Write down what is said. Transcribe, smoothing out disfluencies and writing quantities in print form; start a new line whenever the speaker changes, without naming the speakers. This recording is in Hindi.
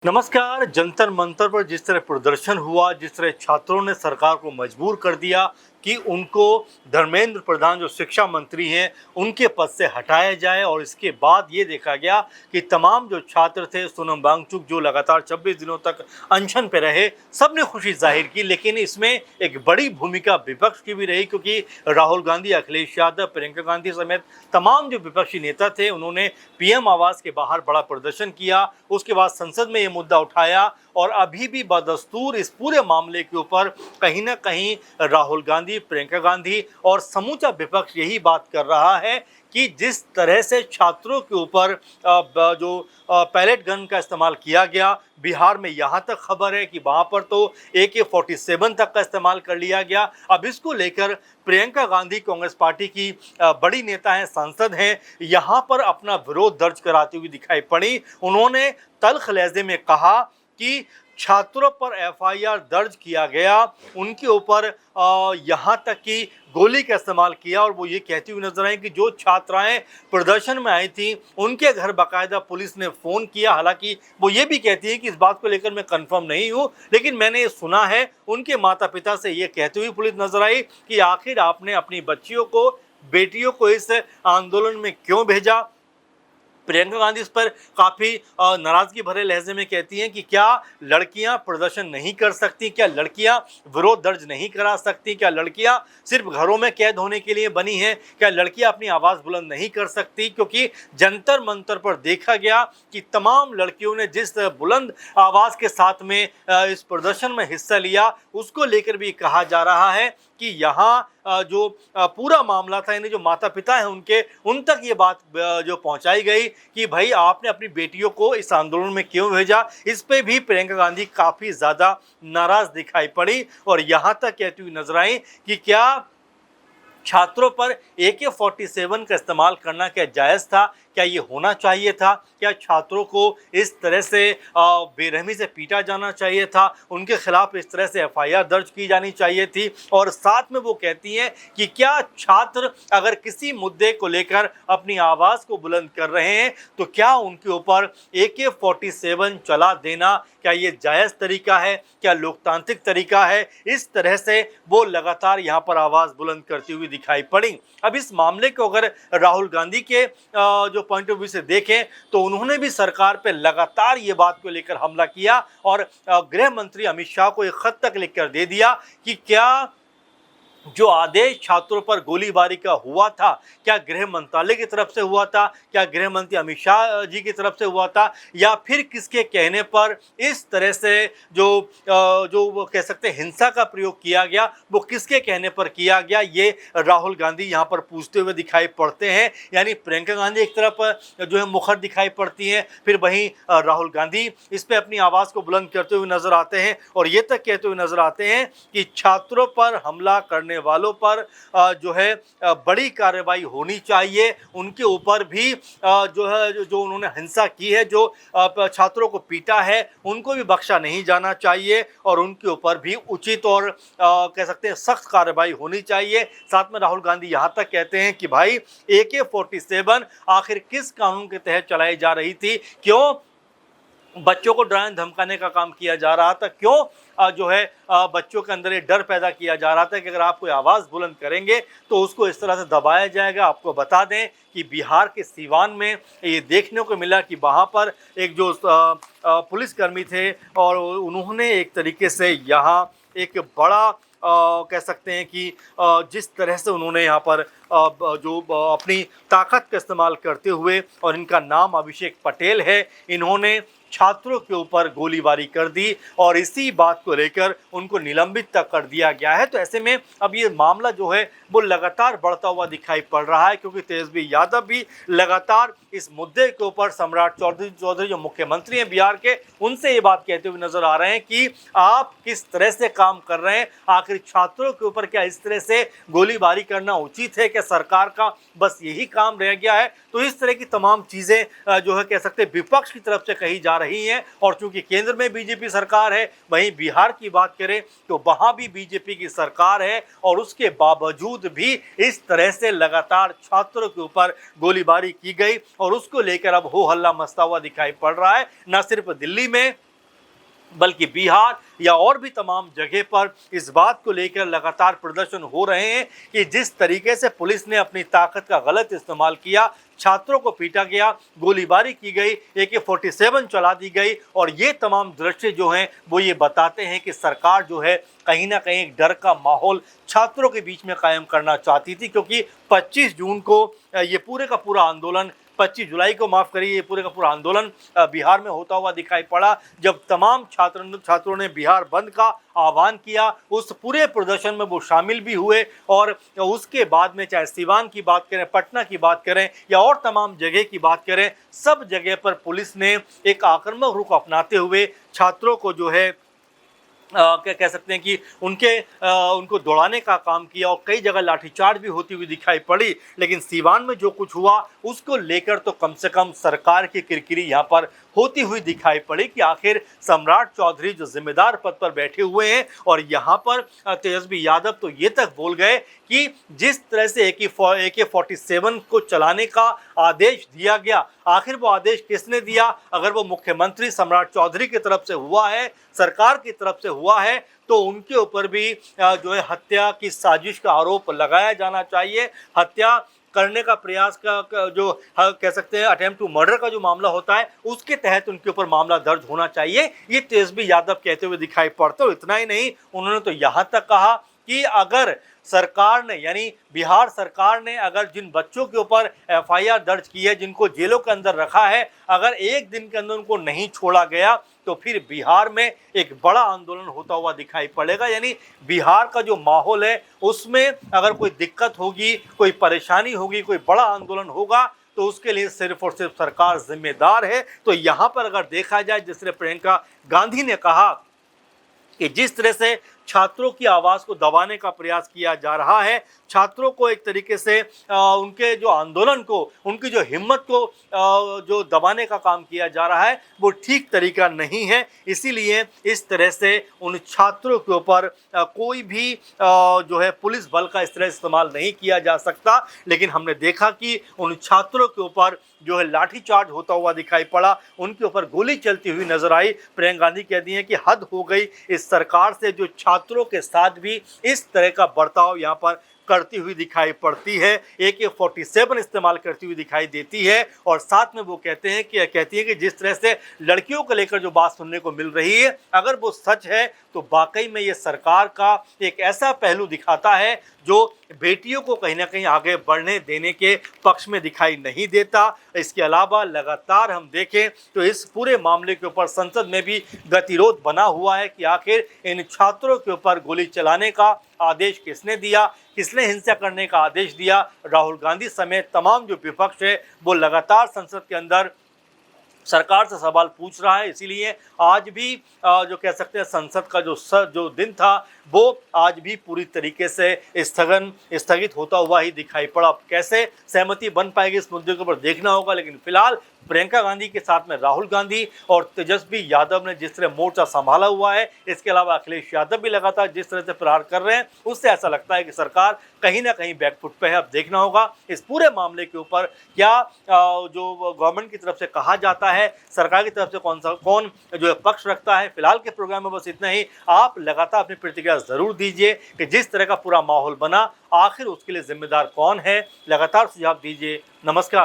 नमस्कार। जंतर मंतर पर जिस तरह प्रदर्शन हुआ, जिस तरह छात्रों ने सरकार को मजबूर कर दिया कि उनको धर्मेंद्र प्रधान जो शिक्षा मंत्री हैं उनके पद से हटाया जाए, और इसके बाद ये देखा गया कि तमाम जो छात्र थे, सोनम वांगचुक जो लगातार 26 दिनों तक अनशन पे रहे, सबने खुशी जाहिर की। लेकिन इसमें एक बड़ी भूमिका विपक्ष की भी रही, क्योंकि राहुल गांधी, अखिलेश यादव, प्रियंका गांधी समेत तमाम जो विपक्षी नेता थे उन्होंने पीएम आवास के बाहर बड़ा प्रदर्शन किया। उसके बाद संसद में ये मुद्दा उठाया, और अभी भी बदस्तूर इस पूरे मामले के ऊपर कहीं ना कहीं राहुल गांधी, प्रियंका गांधी और समूचा विपक्ष यही बात कर रहा है कि जिस तरह से छात्रों के ऊपर जो पैलेट गन का इस्तेमाल किया गया, बिहार में यहाँ तक खबर है कि वहाँ पर तो AK-47 तक का इस्तेमाल कर लिया गया। अब इसको लेकर प्रियंका गांधी, कांग्रेस पार्टी की बड़ी नेता हैं, सांसद हैं, यहाँ पर अपना विरोध दर्ज कराती हुई दिखाई पड़ी। उन्होंने तल्ख लहजे में कहा कि छात्रों पर FIR दर्ज किया गया, उनके ऊपर यहाँ तक कि गोली का इस्तेमाल किया, और वो ये कहती हुई नजर आई कि जो छात्राएं प्रदर्शन में आई थी उनके घर बाकायदा पुलिस ने फ़ोन किया। हालांकि वो ये भी कहती है कि इस बात को लेकर मैं कंफर्म नहीं हूँ, लेकिन मैंने सुना है उनके माता पिता से ये कहती हुई पुलिस नजर आई कि आखिर आपने अपनी बच्चियों को, बेटियों को इस आंदोलन में क्यों भेजा। प्रियंका गांधी इस पर काफ़ी नाराज़गी भरे लहजे में कहती हैं कि क्या लड़कियां प्रदर्शन नहीं कर सकती, क्या लड़कियां विरोध दर्ज नहीं करा सकती, क्या लड़कियां सिर्फ घरों में कैद होने के लिए बनी हैं, क्या लड़कियां अपनी आवाज़ बुलंद नहीं कर सकती। क्योंकि जंतर मंतर पर देखा गया कि तमाम लड़कियों ने जिस बुलंद आवाज़ के साथ में इस प्रदर्शन में हिस्सा लिया, उसको लेकर भी कहा जा रहा है कि यहाँ जो पूरा मामला था, यानी जो माता पिता हैं उनके, उन तक ये बात जो पहुंचाई गई कि भाई आपने अपनी बेटियों को इस आंदोलन में क्यों भेजा। इस पे भी प्रियंका गांधी काफ़ी ज़्यादा नाराज़ दिखाई पड़ी, और यहाँ तक कहती हुई नजर आई कि क्या छात्रों पर AK-47 का इस्तेमाल करना क्या जायज़ था, क्या ये होना चाहिए था, क्या छात्रों को इस तरह से बेरहमी से पीटा जाना चाहिए था, उनके खिलाफ इस तरह से FIR दर्ज की जानी चाहिए थी। और साथ में वो कहती हैं कि क्या छात्र अगर किसी मुद्दे को लेकर अपनी आवाज़ को बुलंद कर रहे हैं तो क्या उनके ऊपर AK-47 चला देना, क्या ये जायज़ तरीका है, क्या लोकतांत्रिक तरीका है। इस तरह से वो लगातार यहाँ पर आवाज़ बुलंद करती हुई दिखाई पड़ी। अब इस मामले को अगर राहुल गांधी के जो पॉइंट ऑफ व्यू से देखें तो उन्होंने भी सरकार पे लगातार ये बात को लेकर हमला किया, और गृह मंत्री अमित शाह को एक खत तक लिखकर दे दिया कि क्या जो आदेश छात्रों पर गोलीबारी का हुआ था, क्या गृह मंत्रालय की तरफ से हुआ था, क्या गृह मंत्री अमित शाह जी की तरफ से हुआ था, या फिर किसके कहने पर इस तरह से जो वो कह सकते हैं हिंसा का प्रयोग किया गया, वो किसके कहने पर किया गया, ये राहुल गांधी यहाँ पर पूछते हुए दिखाई पड़ते हैं। यानी प्रियंका गांधी एक तरफ जो है मुखर दिखाई पड़ती हैं, फिर वहीं राहुल गांधी इस पर अपनी आवाज़ को बुलंद करते हुए नजर आते हैं, और ये तक कहते हुए नजर आते हैं कि छात्रों पर हमला करने वालों पर जो है बड़ी कार्रवाई होनी चाहिए। उनके ऊपर भी जो है जो उन्होंने हिंसा की है, जो छात्रों को पीटा है, उनको भी बख्शा नहीं जाना चाहिए, और उनके ऊपर भी उचित और कह सकते हैं सख्त कार्रवाई होनी चाहिए। साथ में राहुल गांधी यहाँ तक कहते हैं कि भाई AK-47 आखिर किस कानून के तहत चलाई जा रही थी, क्यों बच्चों को डराने धमकाने का काम किया जा रहा था, क्यों जो है बच्चों के अंदर ये डर पैदा किया जा रहा था कि अगर आप कोई आवाज़ बुलंद करेंगे तो उसको इस तरह से दबाया जाएगा। आपको बता दें कि बिहार के सीवान में ये देखने को मिला कि वहाँ पर एक जो पुलिसकर्मी थे, और उन्होंने एक तरीके से यहाँ एक बड़ा कह सकते हैं कि जिस तरह से उन्होंने यहाँ पर जो अपनी ताकत का इस्तेमाल करते हुए, और इनका नाम अभिषेक पटेल है, इन्होंने छात्रों के ऊपर गोलीबारी कर दी, और इसी बात को लेकर उनको निलंबित तक कर दिया गया है। तो ऐसे में अब ये मामला जो है वो लगातार बढ़ता हुआ दिखाई पड़ रहा है, क्योंकि तेजस्वी यादव भी लगातार इस मुद्दे के ऊपर सम्राट चौधरी जो मुख्यमंत्री हैं बिहार के, उनसे ये बात कहते हुए नजर आ रहे हैं कि आप किस तरह से काम कर रहे हैं, आखिर छात्रों के ऊपर क्या इस तरह से गोलीबारी करना उचित है, क्या सरकार का बस यही काम रह गया है। तो इस तरह की तमाम चीज़ें जो है कह सकते हैं विपक्ष की तरफ से कही जा रही हैं, और चूंकि केंद्र में बीजेपी सरकार है, वहीं बिहार की बात करें तो वहाँ भी बीजेपी की सरकार है, और उसके बावजूद भी इस तरह से लगातार छात्रों के ऊपर गोलीबारी की गई, और उसको लेकर अब हो हल्ला मचता हुआ दिखाई पड़ रहा है। न सिर्फ दिल्ली में बल्कि बिहार या और भी तमाम जगह पर इस बात को लेकर लगातार प्रदर्शन हो रहे हैं कि जिस तरीके से पुलिस ने अपनी ताकत का गलत इस्तेमाल किया, छात्रों को पीटा गया, गोलीबारी की गई, AK-47 चला दी गई, और ये तमाम दृश्य जो हैं वो ये बताते हैं कि सरकार जो है कहीं ना कहीं एक डर का माहौल छात्रों के बीच में कायम करना चाहती थी, क्योंकि 25 जून को ये पूरे का पूरा आंदोलन, 25 जुलाई को माफ़ करिए, ये पूरे का पूरा आंदोलन बिहार में होता हुआ दिखाई पड़ा, जब तमाम छात्रों ने बिहार बंद का आह्वान किया। उस पूरे प्रदर्शन में वो शामिल भी हुए, और उसके बाद में चाहे सीवान की बात करें, पटना की बात करें या और तमाम जगह की बात करें, सब जगह पर पुलिस ने एक आक्रामक रुख अपनाते हुए छात्रों को जो है क्या कह सकते हैं कि उनको दौड़ाने का काम किया, और कई जगह लाठीचार्ज भी होती हुई दिखाई पड़ी। लेकिन सीवान में जो कुछ हुआ उसको लेकर तो कम से कम सरकार की किरकिरी यहाँ पर होती हुई दिखाई पड़ी कि आखिर सम्राट चौधरी जो जिम्मेदार पद पर बैठे हुए हैं, और यहाँ पर तेजस्वी यादव तो ये तक बोल गए कि जिस तरह से AK-47 को चलाने का आदेश दिया गया, आखिर वो आदेश किसने दिया? अगर वो मुख्यमंत्री सम्राट चौधरी की तरफ से हुआ है, सरकार की तरफ से हुआ है, तो उनके ऊपर भी जो है हत्या की साजिश का आरोप लगाया जाना चाहिए। हत्या करने का प्रयास का जो कह सकते हैं अटेम्प्ट टू मर्डर का जो मामला होता है, उसके तहत उनके ऊपर मामला दर्ज होना चाहिए, ये तेजस्वी यादव कहते हुए दिखाई पड़ते। और इतना ही नहीं, उन्होंने तो यहाँ तक कहा कि अगर सरकार ने, यानी बिहार सरकार ने, अगर जिन बच्चों के ऊपर FIR दर्ज की है, जिनको जेलों के अंदर रखा है, अगर एक दिन के अंदर उनको नहीं छोड़ा गया तो फिर बिहार में एक बड़ा आंदोलन होता हुआ दिखाई पड़ेगा। यानी बिहार का जो माहौल है उसमें अगर कोई दिक्कत होगी, कोई परेशानी होगी, कोई बड़ा आंदोलन होगा, तो उसके लिए सिर्फ और सिर्फ सरकार जिम्मेदार है। तो यहाँ पर अगर देखा जाए, जिस तरह प्रियंका गांधी ने कहा कि जिस तरह से छात्रों की आवाज़ को दबाने का प्रयास किया जा रहा है, छात्रों को एक तरीके से उनके जो आंदोलन को, उनकी जो हिम्मत को जो दबाने का काम किया जा रहा है, वो ठीक तरीका नहीं है। इसीलिए इस तरह से उन छात्रों के ऊपर कोई भी जो है पुलिस बल का इस तरह इस्तेमाल नहीं किया जा सकता। लेकिन हमने देखा कि उन छात्रों के ऊपर जो है लाठीचार्ज होता हुआ दिखाई पड़ा, उनके ऊपर गोली चलती हुई नजर आई। प्रियंका गांधी कहती हैं कि हद हो गई इस सरकार से, जो छात्रों के साथ भी इस तरह का बर्ताव यहाँ पर करती हुई दिखाई पड़ती है, AK-47 इस्तेमाल करती हुई दिखाई देती है। और साथ में वो कहती हैं कि जिस तरह से लड़कियों को लेकर जो बात सुनने को मिल रही है, अगर वो सच है तो वाकई में ये सरकार का एक ऐसा पहलू दिखाता है जो बेटियों को कहीं ना कहीं आगे बढ़ने देने के पक्ष में दिखाई नहीं देता। इसके अलावा लगातार हम देखें तो इस पूरे मामले के ऊपर संसद में भी गतिरोध बना हुआ है कि आखिर इन छात्रों के ऊपर गोली चलाने का आदेश किसने दिया, किसने हिंसा करने का आदेश दिया। राहुल गांधी समेत तमाम जो विपक्ष है वो लगातार संसद के अंदर सरकार से सवाल पूछ रहा है। इसीलिए आज भी जो कह सकते हैं संसद का जो दिन था वो आज भी पूरी तरीके से स्थगित होता हुआ ही दिखाई पड़ा। अब कैसे सहमति बन पाएगी इस मुद्दे के ऊपर देखना होगा, लेकिन फिलहाल प्रियंका गांधी के साथ में राहुल गांधी और तेजस्वी यादव ने जिस तरह मोर्चा संभाला हुआ है, इसके अलावा अखिलेश यादव भी लगातार जिस तरह से प्रहार कर रहे हैं, उससे ऐसा लगता है कि सरकार कहीं ना कहीं बैकफुट पे है। अब देखना होगा इस पूरे मामले के ऊपर क्या जो गवर्नमेंट की तरफ से कहा जाता है, सरकार की तरफ से कौन जो है पक्ष रखता है। फिलहाल के प्रोग्राम में बस इतना ही। आप लगातार अपनी प्रतिक्रिया जरूर दीजिए कि जिस तरह का पूरा माहौल बना, आखिर उसके लिए जिम्मेदार कौन है। लगातार सुझाव दीजिए। नमस्कार।